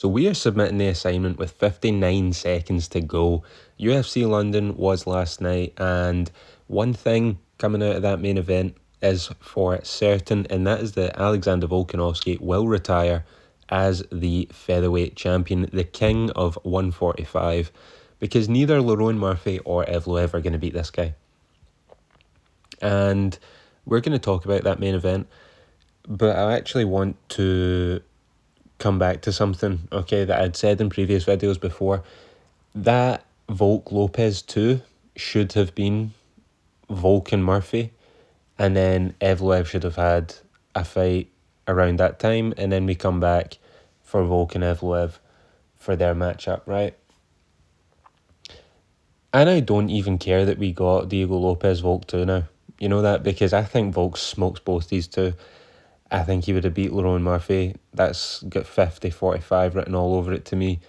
So we are submitting the assignment with 59 seconds to go. UFC London was last night, and one thing coming out of that main event is for certain, and that is that Alexander Volkanovski will retire as the featherweight champion, the king of 145, because neither Lerone Murphy or Evloev are going to beat this guy. And we're going to talk about that main event, but I actually want to come back to something, okay, that I'd said in previous videos before. That Volk Lopez 2 should have been Volk and Murphy, and then Evloev should have had a fight around that time, and then we come back for Volk and Evloev for their matchup, right? And I don't even care that we got Diego Lopez Volk 2 now. You know that? Because I think Volk smokes both these two. I think he would have beat Lerone Murphy. That's got 50-45 written all over it to me.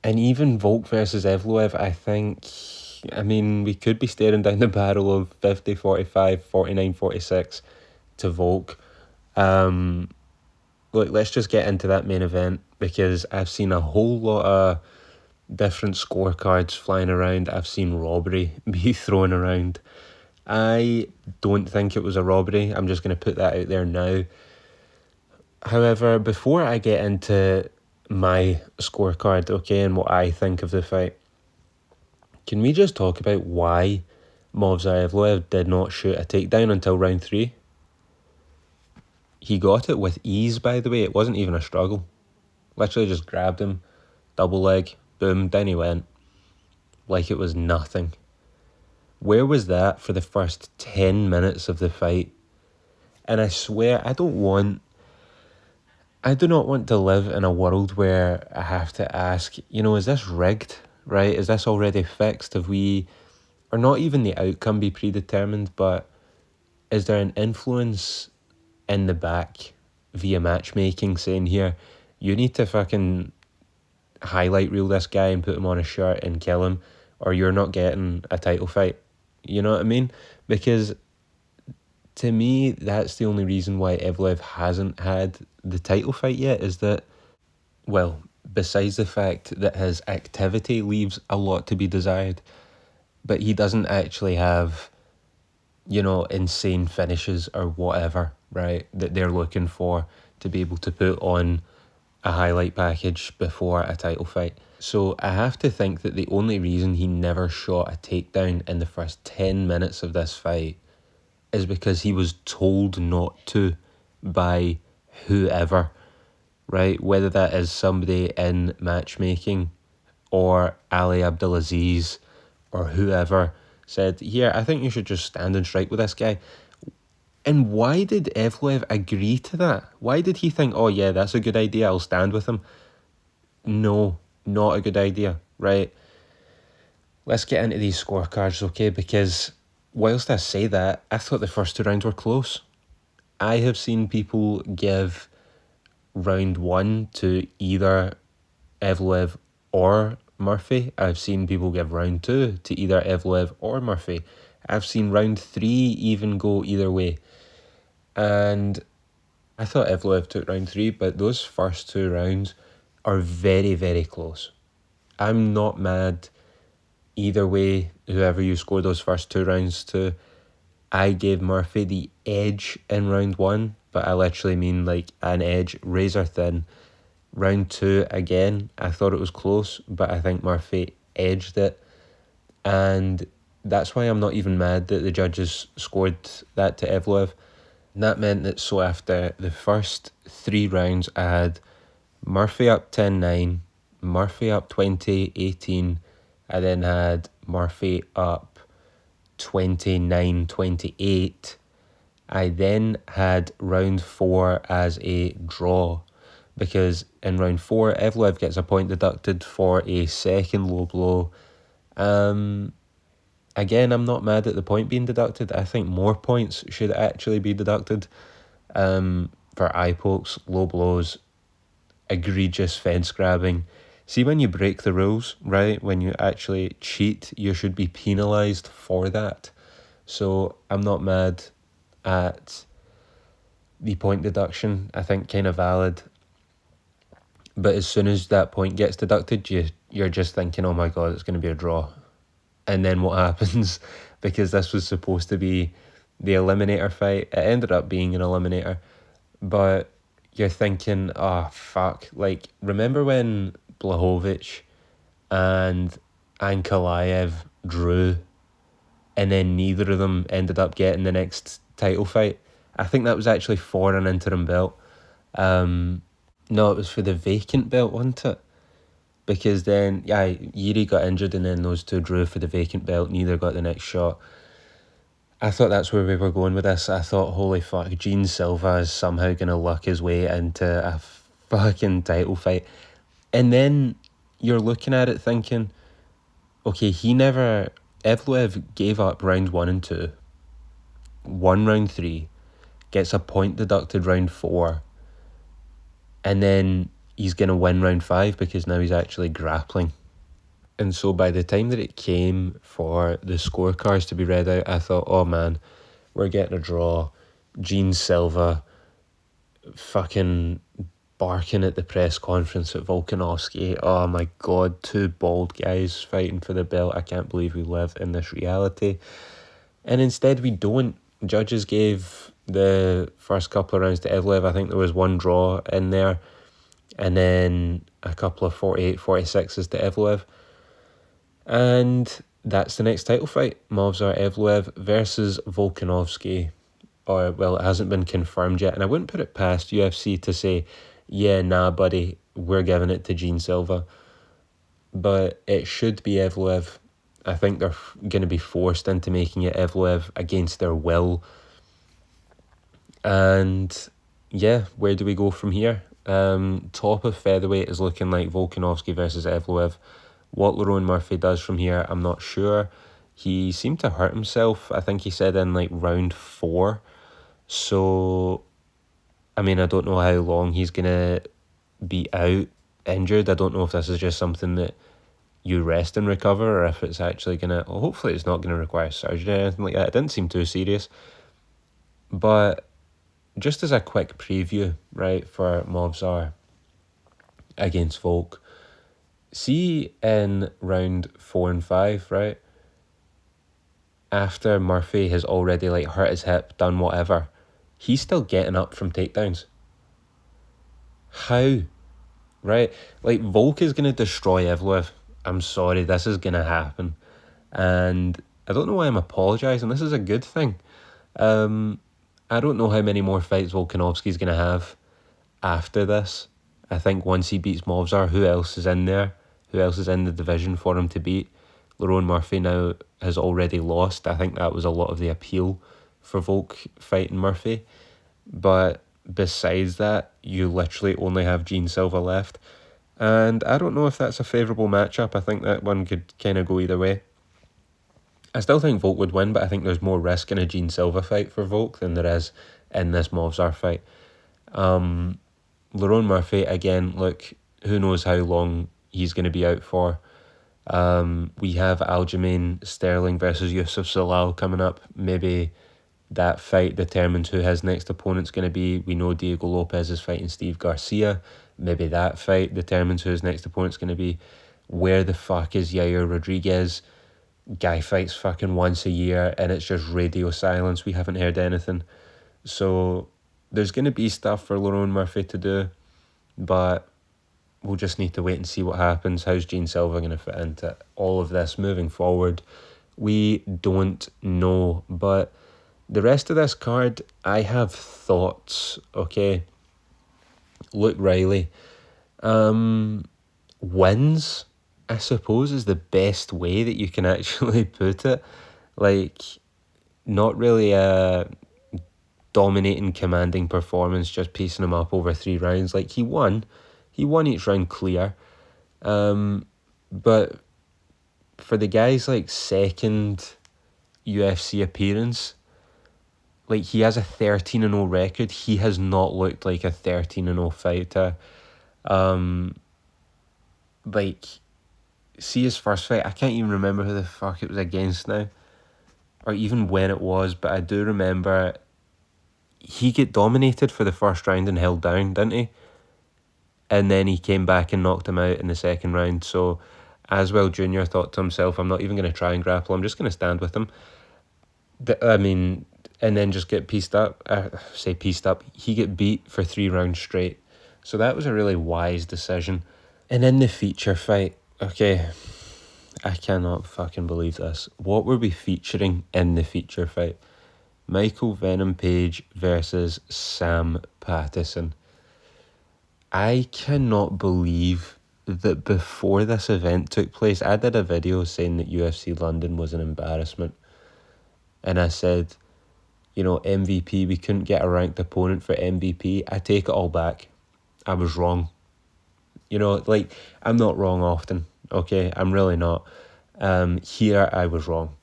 And even Volk versus Evloev, I think, we could be staring down the barrel of 50-45, 49-46 to Volk. Look, let's just get into that main event, because I've seen a whole lot of different scorecards flying around. I've seen robbery be thrown around. I don't think it was a robbery. I'm just going to put that out there now. However, before I get into my scorecard, okay, and what I think of the fight, can we just talk about why Movsar Evloev did not shoot a takedown until round 3? He got it with ease, by the way. It wasn't even a struggle. Literally just grabbed him, double leg, boom, down he went. Like it was nothing. Where was that for the first 10 minutes of the fight? And I swear, I do not want to live in a world where I have to ask, is this rigged, right? Is this already fixed? Or not even the outcome be predetermined, but is there an influence in the back via matchmaking saying, here, you need to fucking highlight reel this guy and put him on a shirt and kill him, or you're not getting a title fight? You know what I mean? Because to me, that's the only reason why Evloev hasn't had the title fight yet, is that, well, besides the fact that his activity leaves a lot to be desired, but he doesn't actually have, insane finishes or whatever, right, that they're looking for to be able to put on a highlight package before a title fight. So I have to think that the only reason he never shot a takedown in the first 10 minutes of this fight is because he was told not to by whoever, right? Whether that is somebody in matchmaking or Ali Abdulaziz or whoever said, here, I think you should just stand and strike with this guy. And why did Evloev agree to that? Why did he think, oh yeah, that's a good idea, I'll stand with him? No, not a good idea, right? Let's get into these scorecards, okay? Because whilst I say that, I thought the first 2 rounds were close. I have seen people give round 1 to either Evloev or Murphy. I've seen people give round 2 to either Evloev or Murphy. I've seen round 3 even go either way. And I thought Evloev took round 3, but those first 2 rounds are very, very close. I'm not mad either way, whoever you score those first 2 rounds to. I gave Murphy the edge in round 1, but I literally mean like an edge, razor thin. Round 2, again, I thought it was close, but I think Murphy edged it. And that's why I'm not even mad that the judges scored that to Evloev. And that meant that, so after the first 3 rounds, I had Murphy up 10-9, Murphy up 20-18. I then had Murphy up 29-28. I then had round 4 as a draw, because in round 4, Evloev gets a point deducted for a second low blow. Again, I'm not mad at the point being deducted. I think more points should actually be deducted for eye pokes, low blows, egregious fence grabbing. See, when you break the rules, right, when you actually cheat, you should be penalised for that. So I'm not mad at the point deduction. I think kind of valid. But as soon as that point gets deducted, you're just thinking, oh my God, it's going to be a draw. And then what happens? Because this was supposed to be the eliminator fight. It ended up being an eliminator. But you're thinking, oh, fuck. Like, remember when Blachowicz and Ankalaev drew and then neither of them ended up getting the next title fight? I think that was actually for an interim belt. No, it was for the vacant belt, wasn't it? Because then, yeah, Yuri got injured and then those two drew for the vacant belt. Neither got the next shot. I thought that's where we were going with this. I thought, holy fuck, Gene Silva is somehow going to luck his way into a fucking title fight. And then you're looking at it thinking, okay, Evloev gave up rounds 1 and 2, won round 3, gets a point deducted round 4, and then he's going to win round 5 because now he's actually grappling. And so by the time that it came for the scorecards to be read out, I thought, oh man, we're getting a draw. Gene Silva fucking barking at the press conference at Volkanovski. Oh my God, two bald guys fighting for the belt. I can't believe we live in this reality. And instead we don't. Judges gave the first couple of rounds to Evloev. I think there was one draw in there. And then a couple of 48, 46s to Evloev. And that's the next title fight. Movsar Evloev versus Volkanovski. Or, well, it hasn't been confirmed yet. And I wouldn't put it past UFC to say, yeah, nah, buddy, we're giving it to Gene Silva. But it should be Evloev. I think they're going to be forced into making it Evloev against their will. And, yeah, where do we go from here? Top of featherweight is looking like Volkanovski versus Evloev. What Lerone Murphy does from here, I'm not sure. He seemed to hurt himself, I think he said in like round 4. So, I mean, I don't know how long he's going to be out injured. I don't know if this is just something that you rest and recover or if it's actually going to... Well, hopefully it's not going to require surgery or anything like that. It didn't seem too serious. But just as a quick preview, right, for Movsar against Volk, see in round 4 and 5, right, after Murphy has already like hurt his hip, done whatever, he's still getting up from takedowns. How? Right? Like, Volk is going to destroy Evloev. I'm sorry, this is going to happen. And I don't know why I'm apologising. This is a good thing. I don't know how many more fights Volkanovski's going to have after this. I think once he beats Movsar, who else is in there? Who else is in the division for him to beat? Lerone Murphy now has already lost. I think that was a lot of the appeal for Volk fighting Murphy. But besides that, you literally only have Gene Silva left. And I don't know if that's a favourable matchup. I think that one could kind of go either way. I still think Volk would win, but I think there's more risk in a Gene Silva fight for Volk than there is in this Movsar fight. Lerone Murphy, again, look, who knows how long he's going to be out for. We have Aljamain Sterling versus Yusuf Salal coming up. Maybe that fight determines who his next opponent's going to be. We know Diego Lopez is fighting Steve Garcia. Maybe that fight determines who his next opponent's going to be. Where the fuck is Yair Rodriguez? Guy fights fucking once a year and it's just radio silence. We haven't heard anything. So there's going to be stuff for Lerone Murphy to do, but we'll just need to wait and see what happens. How's Gene Silva going to fit into all of this moving forward? We don't know, but the rest of this card, I have thoughts, okay? Luke Riley wins, I suppose, is the best way that you can actually put it. Like, not really a dominating, commanding performance, just piecing him up over 3 rounds. Like, he won each round clear. But for the guy's, like, second UFC appearance, like, he has a 13-0 record. He has not looked like a 13-0 fighter. Like, see his first fight, I can't even remember who the fuck it was against now, or even when it was, but I do remember he get dominated for the first round and held down, didn't he? and then he came back and knocked him out in the second round. So Aswell Jr. thought to himself, I'm not even going to try and grapple, I'm just going to stand with him. And then just get pieced up. He get beat for 3 rounds straight. So that was a really wise decision. And in the feature fight, okay, I cannot fucking believe this. What were we featuring in the feature fight? Michael Venom Page versus Sam Pattison. I cannot believe that before this event took place, I did a video saying that UFC London was an embarrassment. And I said, MVP, we couldn't get a ranked opponent for MVP. I take it all back. I was wrong. I'm not wrong often, okay? I'm really not. Here I was wrong.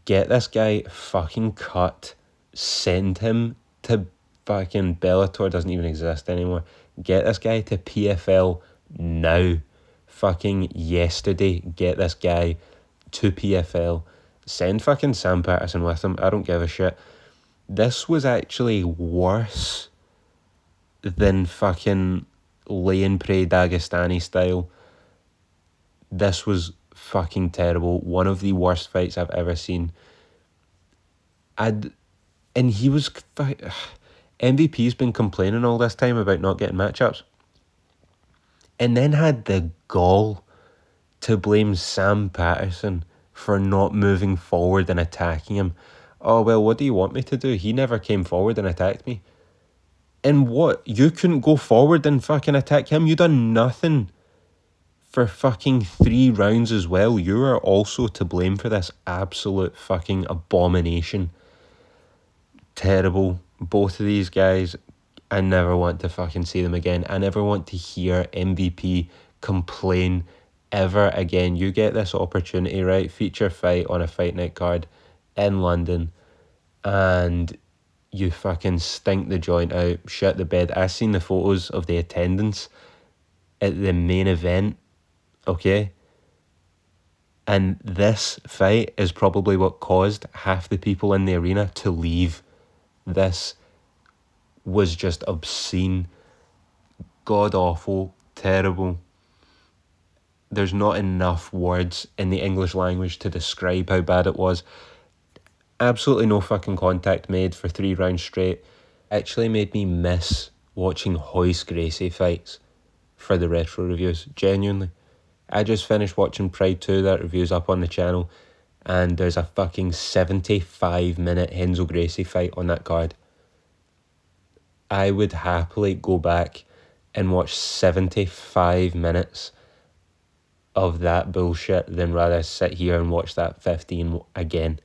Get this guy fucking cut. Send him to fucking Bellator, doesn't even exist anymore. Get this guy to PFL now. Fucking yesterday, get this guy to PFL. Send fucking Sam Pattison with him. I don't give a shit. This was actually worse than fucking Lane Prey Dagestani style. This was fucking terrible. One of the worst fights I've ever seen. And he was... MVP's been complaining all this time about not getting matchups. And then had the gall to blame Sam Pattison for not moving forward and attacking him. Oh, well, what do you want me to do? He never came forward and attacked me. And what? You couldn't go forward and fucking attack him? You done nothing for fucking 3 rounds as well. You are also to blame for this absolute fucking abomination. Terrible. Both of these guys, I never want to fucking see them again. I never want to hear MVP complain ever again. You get this opportunity, right? Feature fight on a fight night card in London, and you fucking stink the joint out, shit the bed. I seen the photos of the attendance at the main event, okay? And this fight is probably what caused half the people in the arena to leave. This was just obscene, god-awful, terrible. There's not enough words in the English language to describe how bad it was. Absolutely no fucking contact made for 3 rounds straight. Actually made me miss watching Royce Gracie fights for the retro reviews, genuinely. I just finished watching Pride 2, that review's up on the channel, and there's a fucking 75-minute Renzo Gracie fight on that card. I would happily go back and watch 75 minutes of that bullshit than rather sit here and watch that 15 again.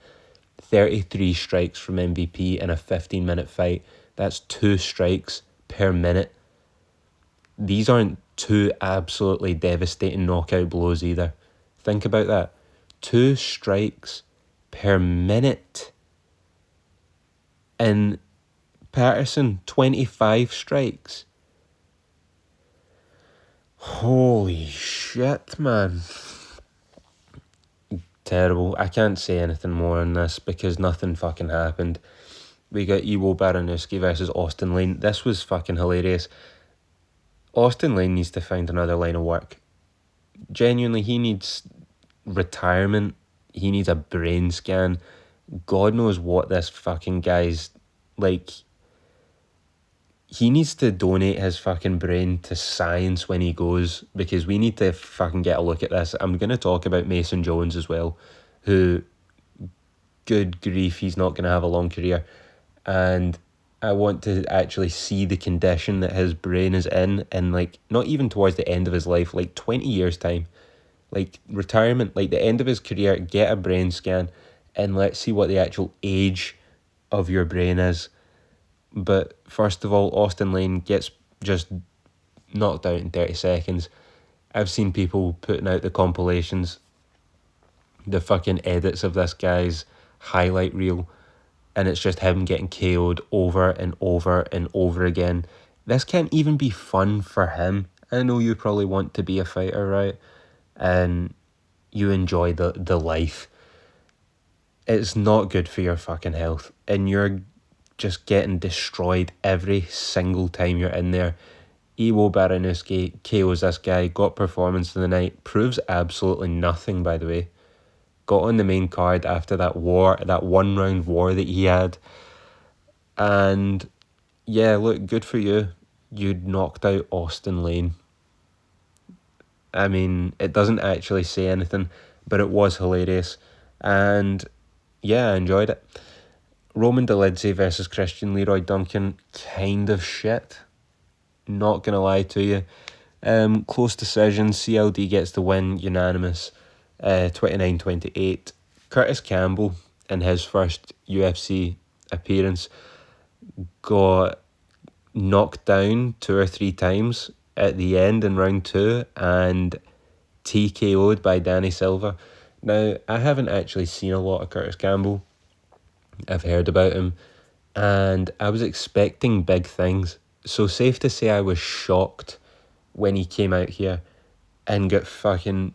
33 strikes from MVP in a 15-minute fight. That's 2 strikes per minute. These aren't 2 absolutely devastating knockout blows either. Think about that. 2 strikes per minute. And Patterson, 25 strikes. Holy shit, man. Terrible. I can't say anything more on this because nothing fucking happened. We got Iwo Baranowski versus Austin Lane. This was fucking hilarious. Austin Lane needs to find another line of work. Genuinely, he needs retirement. He needs a brain scan. God knows what this fucking guy's like. He needs to donate his fucking brain to science when he goes, because we need to fucking get a look at this. I'm going to talk about Mason Jones as well, who, good grief, he's not going to have a long career. And I want to actually see the condition that his brain is in, like, not even towards the end of his life, like 20 years' time. Like, retirement, like the end of his career, get a brain scan, and let's see what the actual age of your brain is. But first of all, Austin Lane gets just knocked out in 30 seconds. I've seen people putting out the compilations, the fucking edits of this guy's highlight reel, and it's just him getting KO'd over and over and over again. This can't even be fun for him. I know you probably want to be a fighter, right? And you enjoy the life. It's not good for your fucking health, and you're just getting destroyed every single time you're in there. Iwo Baranowski KOs this guy, got performance of the night, proves absolutely nothing, by the way. Got on the main card after that war, that 1 round war that he had. And yeah, look, good for you. You'd knocked out Austin Lane. I mean, it doesn't actually say anything, but it was hilarious. And yeah, I enjoyed it. Roman Dolidze versus Christian Leroy Duncan, kind of shit. Not going to lie to you. Close decision, CLD gets the win, unanimous, 29-28. Curtis Campbell, in his first UFC appearance, got knocked down 2 or 3 times at the end in round 2 and TKO'd by Danny Silva. Now, I haven't actually seen a lot of Curtis Campbell. I've heard about him, and I was expecting big things. So safe to say I was shocked when he came out here and got fucking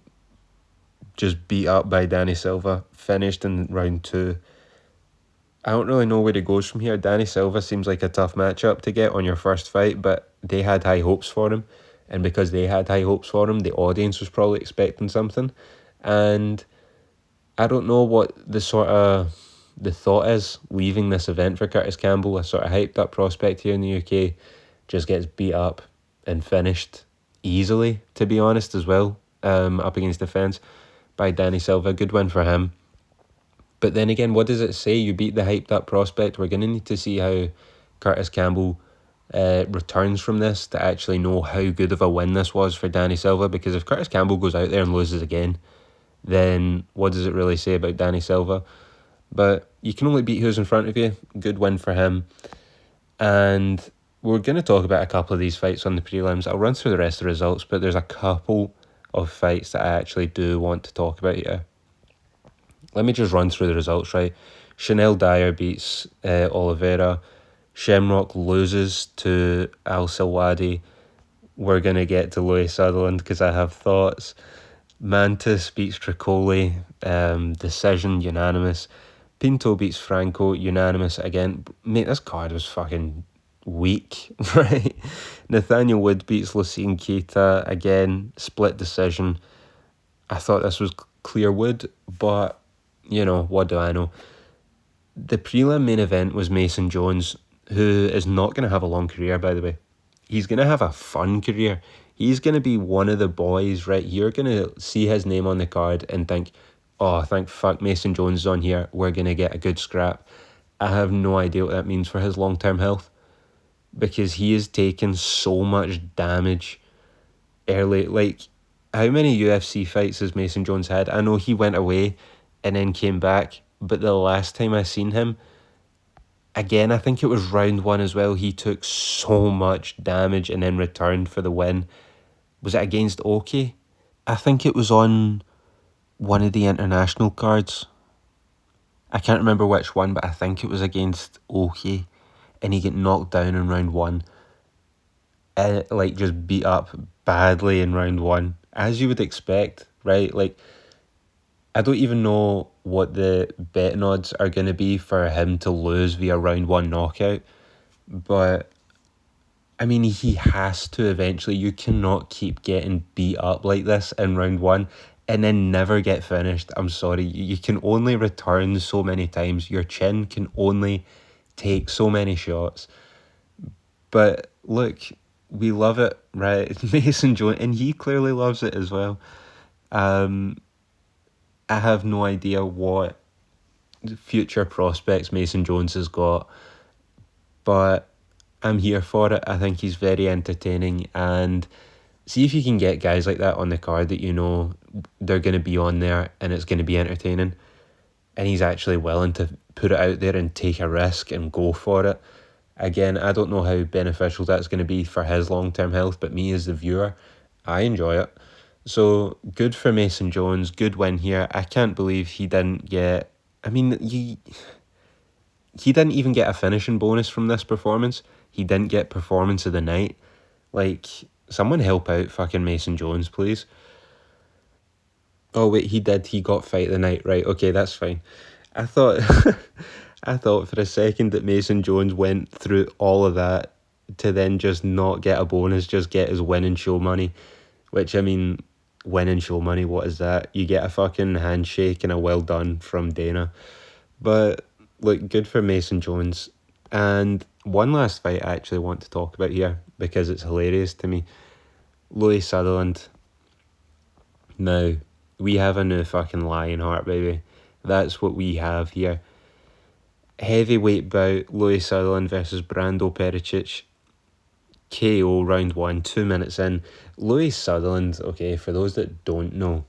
just beat up by Danny Silva, finished in round 2. I don't really know where he goes from here. Danny Silva seems like a tough matchup to get on your first fight, but they had high hopes for him. And because they had high hopes for him, the audience was probably expecting something. And I don't know what the thought is leaving this event for Curtis Campbell, a sort of hyped up prospect here in the UK, just gets beat up and finished easily, to be honest, as well, up against the fence by Danny Silva. Good win for him. But then again, what does it say? You beat the hyped up prospect. We're going to need to see how Curtis Campbell returns from this to actually know how good of a win this was for Danny Silva, because if Curtis Campbell goes out there and loses again, then what does it really say about Danny Silva? But you can only beat who's in front of you. Good win for him. And we're going to talk about a couple of these fights on the prelims. I'll run through the rest of the results, but there's a couple of fights that I actually do want to talk about here. Let me just run through the results, right? Chanel Dyer beats Oliveira. Shamrock loses to Al Silwadi. We're going to get to Louis Sutherland because I have thoughts. Mantis beats Tricoli. Decision, unanimous. Pinto beats Franco, unanimous again. Mate, this card was fucking weak, right? Nathaniel Wood beats Lucien Keita, again, split decision. I thought this was clear Wood, but, you know, what do I know? The prelim main event was Mason Jones, who is not going to have a long career, by the way. He's going to have a fun career. He's going to be one of the boys, right? You're going to see his name on the card and think, oh, thank fuck Mason Jones is on here. We're going to get a good scrap. I have no idea what that means for his long-term health, because he has taken so much damage early. Like, how many UFC fights has Mason Jones had? I know he went away and then came back, but the last time I seen him, again, I think it was round 1 as well, he took so much damage and then returned for the win. Was it against Oki? I think it was on one of the international cards. I can't remember which one, but I think it was against Oki, and he got knocked down in round 1. Like, just beat up badly in round 1, as you would expect, right? Like, I don't even know what the betting odds are going to be for him to lose via round 1 knockout, but I mean, he has to eventually. You cannot keep getting beat up like this in round 1 and then never get finished. I'm sorry, you can only return so many times. Your chin can only take so many shots. But look, we love it, right? Mason Jones, and he clearly loves it as well. I have no idea what future prospects Mason Jones has got, but I'm here for it. I think he's very entertaining, and see if you can get guys like that on the card that you know they're going to be on there and it's going to be entertaining, and he's actually willing to put it out there and take a risk and go for it. Again, I don't know how beneficial that's going to be for his long-term health, but me as the viewer, I enjoy it. So, good for Mason Jones, good win here. I can't believe he didn't get... I mean, he didn't even get a finishing bonus from this performance. He didn't get performance of the night. Like, someone help out fucking Mason Jones, please. Oh, wait, he did. He got fight of the night. Right, okay, that's fine. I thought for a second that Mason Jones went through all of that to then just not get a bonus, just get his win and show money. Which, I mean, win and show money, what is that? You get a fucking handshake and a well done from Dana. But, look, good for Mason Jones. And one last fight I actually want to talk about here, because it's hilarious to me. Louis Sutherland. Now, we have a new fucking Lionheart, baby. That's what we have here. Heavyweight bout, Louis Sutherland versus Brando Pericic. KO round 1, 2 minutes in. Louis Sutherland, okay, for those that don't know,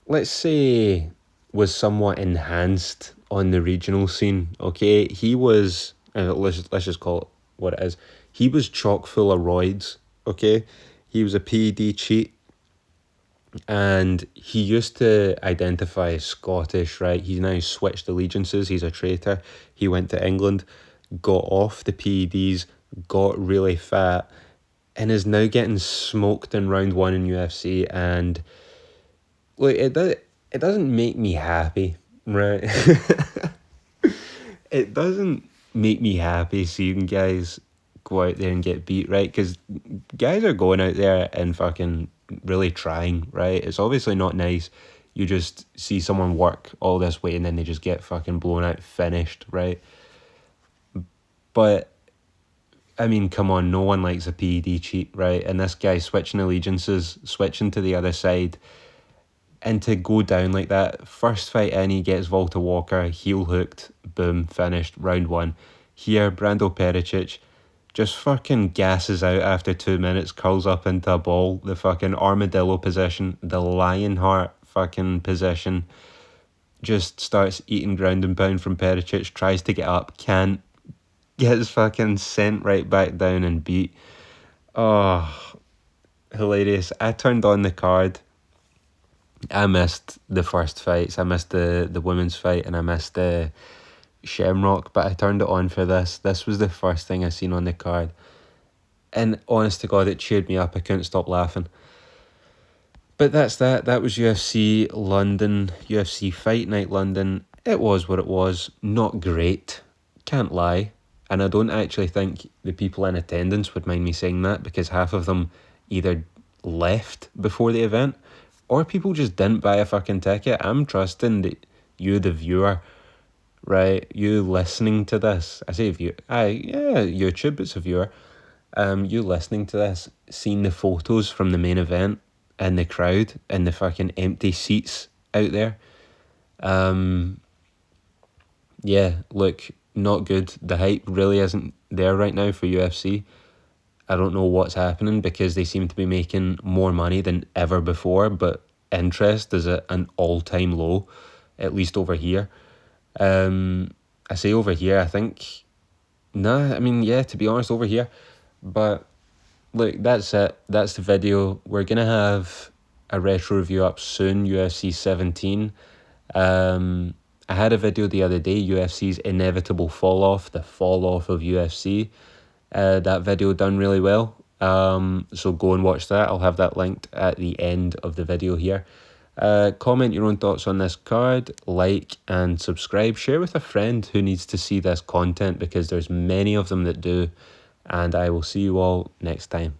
let's say was somewhat enhanced on the regional scene, okay? He was, let's just call it what it is. He was chock full of roids, okay? He was a PED cheat, and he used to identify as Scottish, right? He's now switched allegiances. He's a traitor. He went to England, got off the PEDs, got really fat, and is now getting smoked in round 1 in UFC. And look, it doesn't make me happy, right? It doesn't make me happy seeing guys go out there and get beat, right? Because guys are going out there and fucking really trying, right? It's obviously not nice. You just see someone work all this way and then they just get fucking blown out, finished, right? But, I mean, come on, no one likes a PED cheat, right? And this guy switching allegiances, switching to the other side, and to go down like that, first fight in, he gets Volta Walker, heel hooked, boom, finished, round 1. Here, Brando Pericic just fucking gasses out after 2 minutes, curls up into a ball, the fucking armadillo position, the Lionheart fucking position, just starts eating ground and pound from Pericic, tries to get up, can't, gets fucking sent right back down and beat. Oh, hilarious. I turned on the card. I missed the first fights. I missed the women's fight and I missed the Shamrock, but I turned it on for this. This was the first thing I seen on the card. And honest to God, it cheered me up. I couldn't stop laughing. But that's that. That was UFC London, UFC Fight Night London. It was what it was. Not great. Can't lie. And I don't actually think the people in attendance would mind me saying that, because half of them either left before the event or people just didn't buy a fucking ticket. I'm trusting that you, the viewer, right, you listening to this, I say view, YouTube, it's a viewer, you listening to this, seeing the photos from the main event and the crowd and the fucking empty seats out there, yeah, look, not good. The hype really isn't there right now for UFC. I don't know what's happening, because they seem to be making more money than ever before, but interest is at an all-time low, at least over here. I say over here, I think, to be honest, over here. But look, that's it. That's the video. We're going to have a retro review up soon, UFC 17. I had a video the other day, UFC's inevitable fall-off, the fall-off of UFC. That video done really well. So go and watch that. I'll have that linked at the end of the video here. Comment your own thoughts on this card, like and subscribe. Share with a friend who needs to see this content, because there's many of them that do. And I will see you all next time.